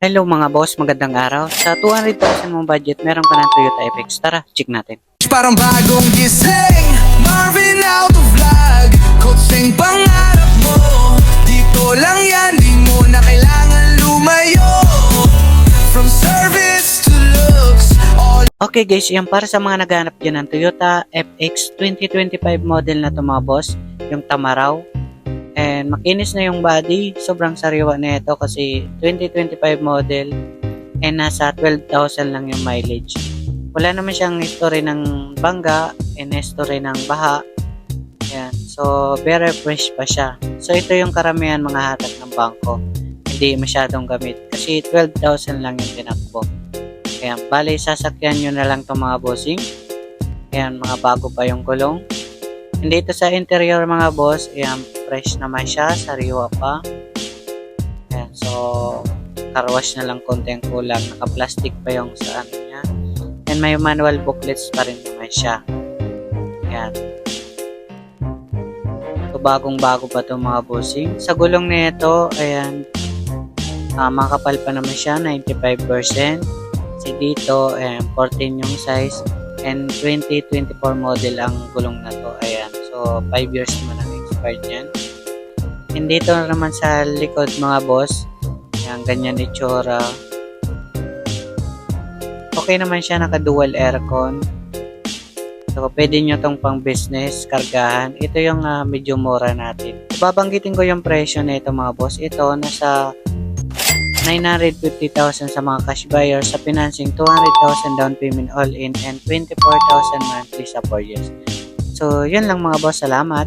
Hello mga boss, magandang araw. Sa 200,000 mong budget, meron ka ng Toyota FX. Tara, check natin. Parang bagong gising, Marvin out of vlog, coaching pangarap mo. Dito lang yan, di mo na kailangan lumayo. From service to looks, all. Okay guys, yan para sa mga naghanap dyan ng Toyota FX 2025 model na to mga boss. Yung Tamaraw. And makinis na yung body. Sobrang sariwa na ito kasi 2025 model. And nasa 12,000 lang yung mileage. Wala naman siyang history ng bangga and history ng baha. Ayan. So, very fresh pa siya. So, ito yung karamihan mga hatak ng bangko. Hindi masyadong gamit. Kasi 12,000 lang yung tinakbo. Ayan. Bali, sasakyan nyo na lang itong mga bossing. Ayan, mga bago pa yung gulong. Hindi ito sa interior mga boss. Ayan, fresh naman siya. Sariwa pa. Ayan. So, car wash na lang konti ang kulang. Naka-plastic pa yung sa ano niya. And may manual booklets pa rin naman siya. Ayan. So, bagong-bago pa itong mga bossing. Sa gulong na ito, ayan, makapal pa naman siya, 95%. Kasi dito, ayan, 14 yung size. And 2024 model ang gulong na to. Ayan. So, 5 years naman ang expired yan. And dito naman sa likod mga boss, ayan, ganyan itsura. Okay naman siya, naka-dual aircon. So, pwede nyo tong pang business, kargahan. Ito yung medyo mura natin. Babanggitin ko yung presyo na ito mga boss. Ito, nasa 950,000 sa mga cash buyers. Sa financing, 200,000 down payment all in and 24,000 monthly sa 4 years. So, yun lang mga boss. Salamat.